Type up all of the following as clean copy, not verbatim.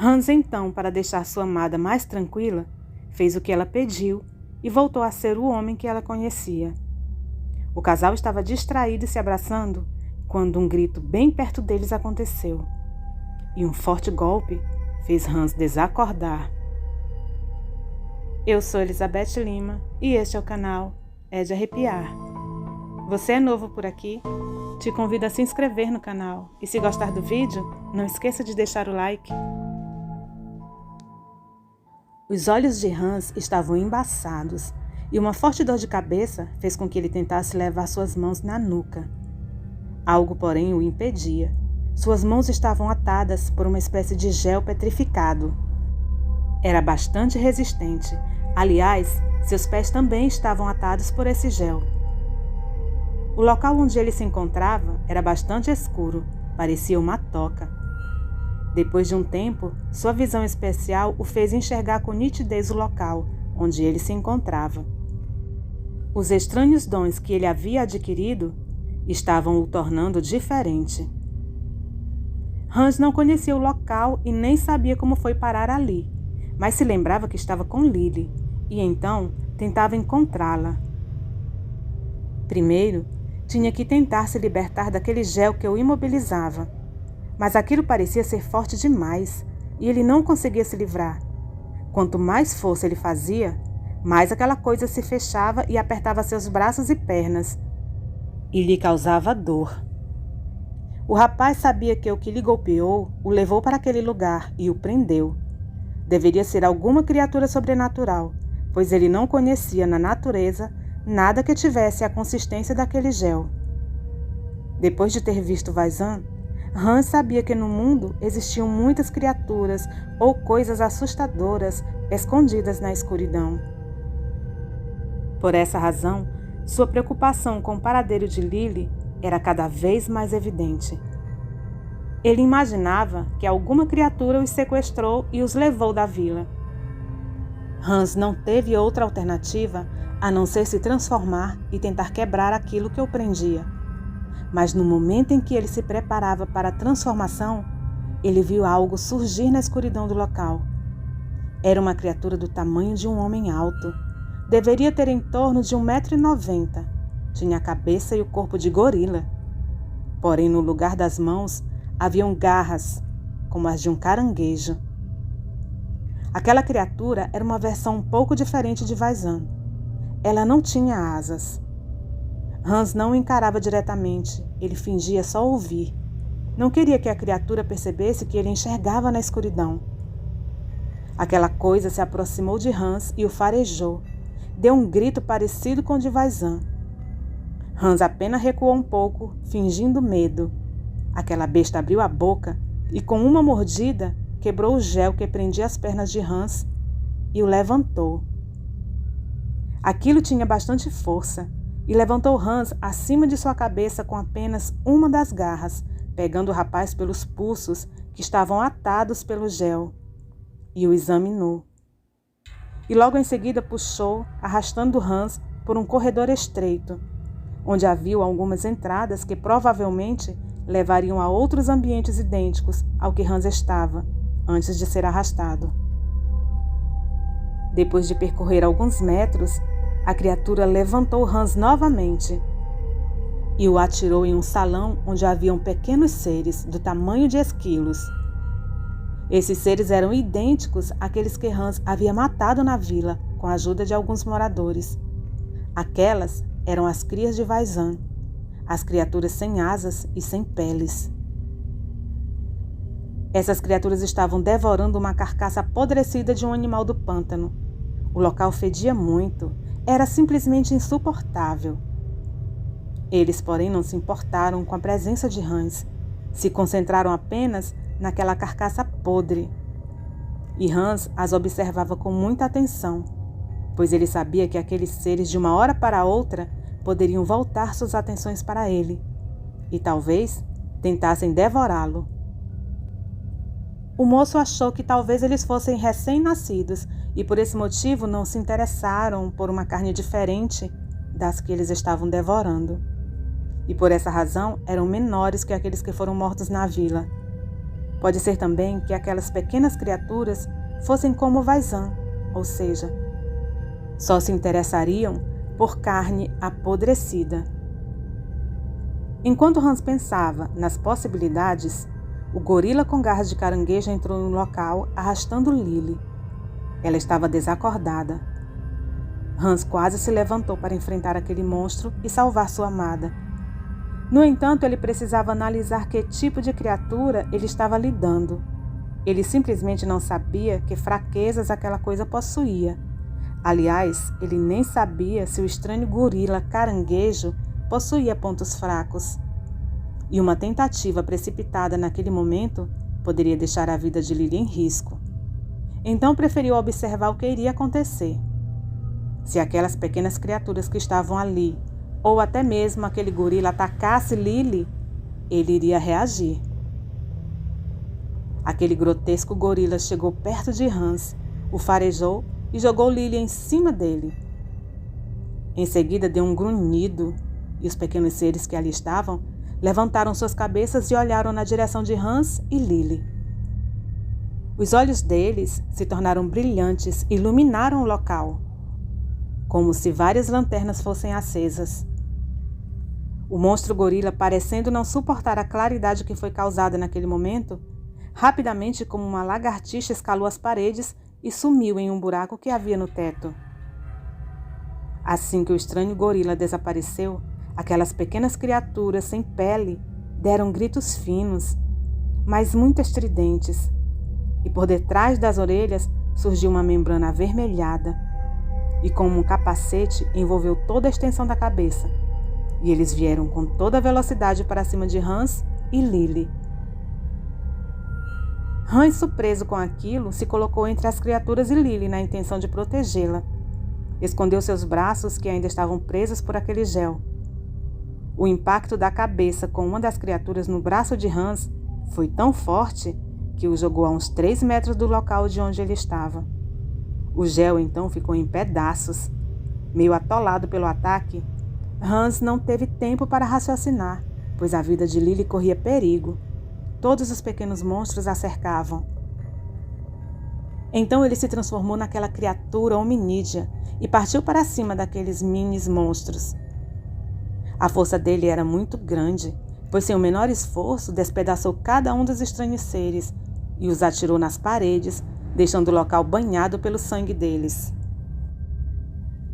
Hans, então, para deixar sua amada mais tranquila, fez o que ela pediu e voltou a ser o homem que ela conhecia. O casal estava distraído e se abraçando quando um grito bem perto deles aconteceu. E um forte golpe fez Hans desacordar. Eu sou Elizabeth Lima e este é o canal É de Arrepiar. Você é novo por aqui? Te convido a se inscrever no canal e, se gostar do vídeo, não esqueça de deixar o like. Os olhos de Hans estavam embaçados e uma forte dor de cabeça fez com que ele tentasse levar suas mãos na nuca. Algo, porém, o impedia. Suas mãos estavam atadas por uma espécie de gel petrificado. Era bastante resistente. Aliás, seus pés também estavam atados por esse gel. O local onde ele se encontrava era bastante escuro, parecia uma toca. Depois de um tempo, sua visão especial o fez enxergar com nitidez o local onde ele se encontrava. Os estranhos dons que ele havia adquirido estavam o tornando diferente. Hans não conhecia o local e nem sabia como foi parar ali, mas se lembrava que estava com Lily e então tentava encontrá-la. Primeiro, tinha que tentar se libertar daquele gel que o imobilizava, mas aquilo parecia ser forte demais e ele não conseguia se livrar. Quanto mais força ele fazia, mais aquela coisa se fechava e apertava seus braços e pernas e lhe causava dor. O rapaz sabia que o que lhe golpeou o levou para aquele lugar e o prendeu. Deveria ser alguma criatura sobrenatural, pois ele não conhecia na natureza nada que tivesse a consistência daquele gel. Depois de ter visto Vaizan, Hans sabia que no mundo existiam muitas criaturas ou coisas assustadoras escondidas na escuridão. Por essa razão, sua preocupação com o paradeiro de Lily era cada vez mais evidente. Ele imaginava que alguma criatura os sequestrou e os levou da vila. Hans não teve outra alternativa a não ser se transformar e tentar quebrar aquilo que o prendia. Mas no momento em que ele se preparava para a transformação, ele viu algo surgir na escuridão do local. Era uma criatura do tamanho de um homem alto. Deveria ter em torno de 1,90 m. Tinha a cabeça e o corpo de gorila. Porém, no lugar das mãos, haviam garras, como as de um caranguejo. Aquela criatura era uma versão um pouco diferente de Vaizan. Ela não tinha asas. Hans não o encarava diretamente, ele fingia só ouvir. Não queria que a criatura percebesse que ele enxergava na escuridão. Aquela coisa se aproximou de Hans e o farejou. Deu um grito parecido com o de Vaizan. Hans apenas recuou um pouco, fingindo medo. Aquela besta abriu a boca e, com uma mordida, quebrou o gel que prendia as pernas de Hans e o levantou. Aquilo tinha bastante força e levantou Hans acima de sua cabeça com apenas uma das garras, pegando o rapaz pelos pulsos que estavam atados pelo gel, e o examinou. E logo em seguida puxou, arrastando Hans por um corredor estreito, onde havia algumas entradas que provavelmente levariam a outros ambientes idênticos ao que Hans estava, antes de ser arrastado. Depois de percorrer alguns metros, a criatura levantou Hans novamente e o atirou em um salão onde haviam pequenos seres do tamanho de esquilos. Esses seres eram idênticos àqueles que Hans havia matado na vila com a ajuda de alguns moradores. Aquelas eram as crias de Vaizan, as criaturas sem asas e sem peles. Essas criaturas estavam devorando uma carcaça apodrecida de um animal do pântano. O local fedia muito, era simplesmente insuportável. Eles, porém, não se importaram com a presença de Hans, se concentraram apenas naquela carcaça podre. E Hans as observava com muita atenção, pois ele sabia que aqueles seres de uma hora para outra poderiam voltar suas atenções para ele e talvez tentassem devorá-lo. O moço achou que talvez eles fossem recém-nascidos e por esse motivo não se interessaram por uma carne diferente das que eles estavam devorando. E por essa razão eram menores que aqueles que foram mortos na vila. Pode ser também que aquelas pequenas criaturas fossem como Vaizan, ou seja, só se interessariam por carne apodrecida. Enquanto Hans pensava nas possibilidades, o gorila com garras de caranguejo entrou no local arrastando Lily. Ela estava desacordada. Hans quase se levantou para enfrentar aquele monstro e salvar sua amada. No entanto, ele precisava analisar que tipo de criatura ele estava lidando. Ele simplesmente não sabia que fraquezas aquela coisa possuía. Aliás, ele nem sabia se o estranho gorila caranguejo possuía pontos fracos. E uma tentativa precipitada naquele momento poderia deixar a vida de Lily em risco. Então preferiu observar o que iria acontecer. Se aquelas pequenas criaturas que estavam ali, ou até mesmo aquele gorila atacasse Lily, ele iria reagir. Aquele grotesco gorila chegou perto de Hans, o farejou e jogou Lily em cima dele. Em seguida deu um grunhido e os pequenos seres que ali estavam levantaram suas cabeças e olharam na direção de Hans e Lily. Os olhos deles se tornaram brilhantes e iluminaram o local, como se várias lanternas fossem acesas. O monstro gorila, parecendo não suportar a claridade que foi causada naquele momento, rapidamente, como uma lagartixa, escalou as paredes e sumiu em um buraco que havia no teto. Assim que o estranho gorila desapareceu, aquelas pequenas criaturas sem pele deram gritos finos, mas muito estridentes, e por detrás das orelhas surgiu uma membrana avermelhada, e como um capacete envolveu toda a extensão da cabeça, e eles vieram com toda a velocidade para cima de Hans e Lily. Hans, surpreso com aquilo, se colocou entre as criaturas e Lily na intenção de protegê-la. Escondeu seus braços que ainda estavam presos por aquele gel. O impacto da cabeça com uma das criaturas no braço de Hans foi tão forte que o jogou a uns 3 metros do local de onde ele estava. O gel então ficou em pedaços. Meio atolado pelo ataque, Hans não teve tempo para raciocinar, pois a vida de Lily corria perigo. Todos os pequenos monstros a cercavam. Então ele se transformou naquela criatura hominídea e partiu para cima daqueles minis monstros. A força dele era muito grande, pois sem o menor esforço despedaçou cada um dos estranhos seres e os atirou nas paredes, deixando o local banhado pelo sangue deles.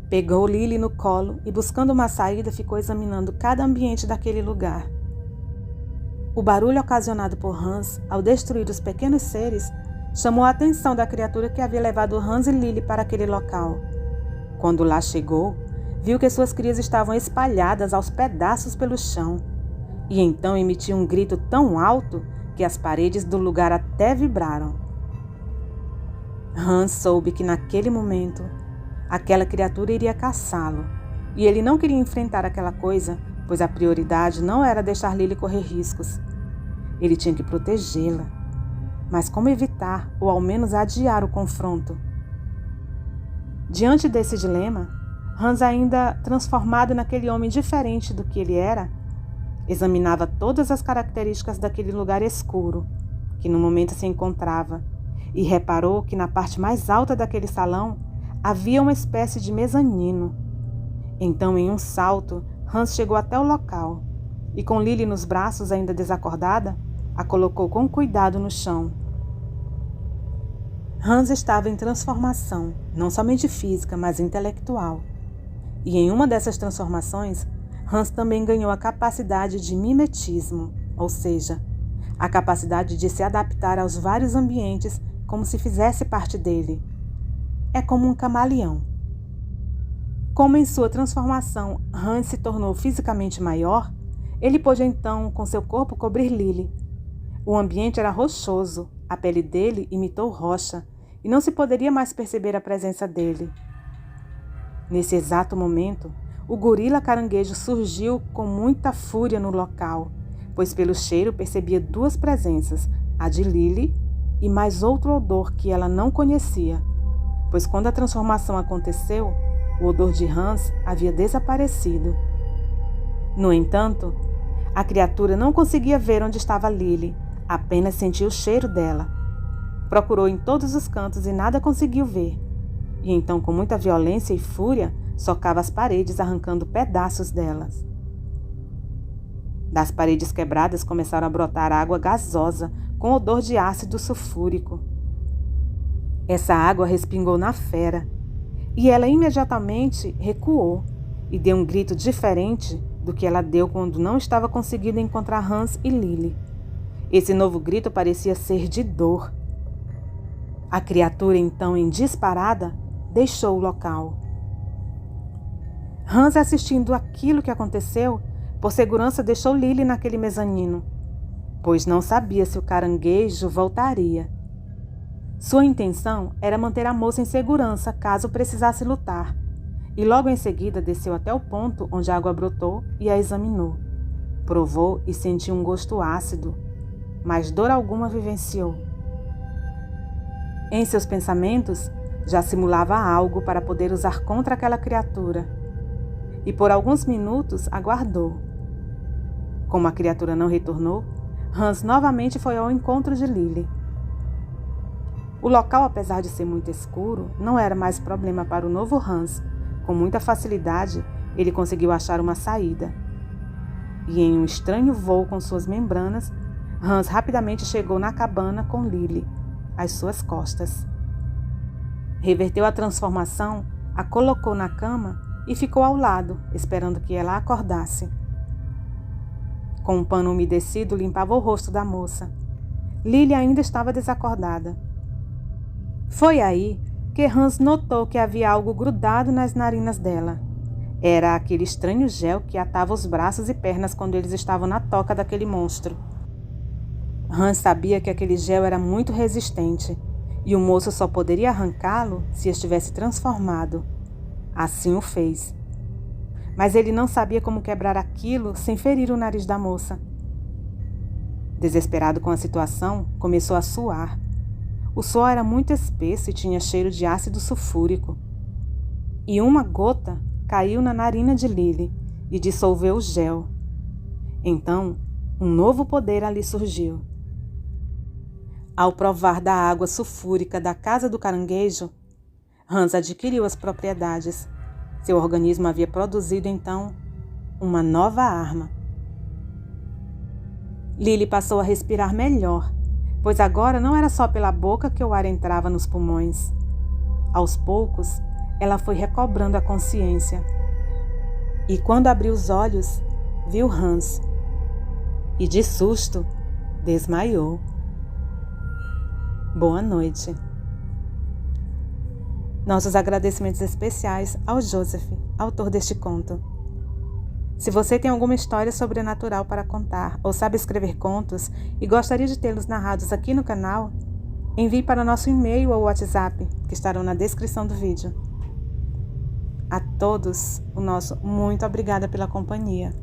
Pegou Lily no colo e, buscando uma saída, ficou examinando cada ambiente daquele lugar. O barulho ocasionado por Hans ao destruir os pequenos seres chamou a atenção da criatura que havia levado Hans e Lily para aquele local. Quando lá chegou, viu que suas crias estavam espalhadas aos pedaços pelo chão, e então emitiu um grito tão alto que as paredes do lugar até vibraram. Hans soube que naquele momento aquela criatura iria caçá-lo, e ele não queria enfrentar aquela coisa, pois a prioridade não era deixar Lily correr riscos. Ele tinha que protegê-la. Mas como evitar, ou ao menos adiar o confronto? Diante desse dilema, Hans, ainda transformado naquele homem diferente do que ele era, examinava todas as características daquele lugar escuro, que no momento se encontrava, e reparou que na parte mais alta daquele salão havia uma espécie de mezanino. Então, em um salto, Hans chegou até o local e, com Lily nos braços ainda desacordada, a colocou com cuidado no chão. Hans estava em transformação, não somente física, mas intelectual. E em uma dessas transformações, Hans também ganhou a capacidade de mimetismo, ou seja, a capacidade de se adaptar aos vários ambientes como se fizesse parte dele. É como um camaleão. Como em sua transformação Hans se tornou fisicamente maior, ele pôde então, com seu corpo, cobrir Lily. O ambiente era rochoso, a pele dele imitou rocha, e não se poderia mais perceber a presença dele. Nesse exato momento, o gorila caranguejo surgiu com muita fúria no local, pois pelo cheiro percebia 2 presenças, a de Lily e mais outro odor que ela não conhecia, pois quando a transformação aconteceu, o odor de Hans havia desaparecido. No entanto, a criatura não conseguia ver onde estava Lily, Apenas sentiu o cheiro dela. Procurou em todos os cantos e nada conseguiu ver. E então, com muita violência e fúria, socava as paredes, arrancando pedaços delas. Das paredes quebradas começaram a brotar água gasosa, com odor de ácido sulfúrico. Essa água respingou na fera, e ela imediatamente recuou e deu um grito diferente do que ela deu quando não estava conseguindo encontrar Hans e Lily. Esse novo grito parecia ser de dor. A criatura, então, em disparada, deixou o local. Hans, assistindo aquilo que aconteceu, por segurança deixou Lily naquele mezanino, pois não sabia se o caranguejo voltaria. Sua intenção era manter a moça em segurança caso precisasse lutar, e logo em seguida desceu até o ponto onde a água brotou e a examinou. Provou e sentiu um gosto ácido, mas dor alguma vivenciou. Em seus pensamentos, já simulava algo para poder usar contra aquela criatura, e por alguns minutos aguardou. Como a criatura não retornou, Hans novamente foi ao encontro de Lily. O local, apesar de ser muito escuro, não era mais problema para o novo Hans. Com muita facilidade, ele conseguiu achar uma saída. E em um estranho voo com suas membranas, Hans rapidamente chegou na cabana com Lily, às suas costas. Reverteu a transformação, a colocou na cama e ficou ao lado, esperando que ela acordasse. Com um pano umedecido, limpava o rosto da moça. Lily ainda estava desacordada. Foi aí que Hans notou que havia algo grudado nas narinas dela. Era aquele estranho gel que atava os braços e pernas quando eles estavam na toca daquele monstro. Hans sabia que aquele gel era muito resistente, e o moço só poderia arrancá-lo se estivesse transformado. Assim o fez. Mas ele não sabia como quebrar aquilo sem ferir o nariz da moça. Desesperado com a situação, começou a suar. O suor era muito espesso e tinha cheiro de ácido sulfúrico. E uma gota caiu na narina de Lily e dissolveu o gel. Então, um novo poder ali surgiu. Ao provar da água sulfúrica da casa do caranguejo, Hans adquiriu as propriedades. Seu organismo havia produzido, então, uma nova arma. Lily passou a respirar melhor, pois agora não era só pela boca que o ar entrava nos pulmões. Aos poucos, ela foi recobrando a consciência. E quando abriu os olhos, viu Hans. E de susto, desmaiou. Boa noite. Nossos agradecimentos especiais ao Joseph, autor deste conto. Se você tem alguma história sobrenatural para contar ou sabe escrever contos e gostaria de tê-los narrados aqui no canal, envie para nosso e-mail ou WhatsApp, que estarão na descrição do vídeo. A todos, o nosso muito obrigada pela companhia.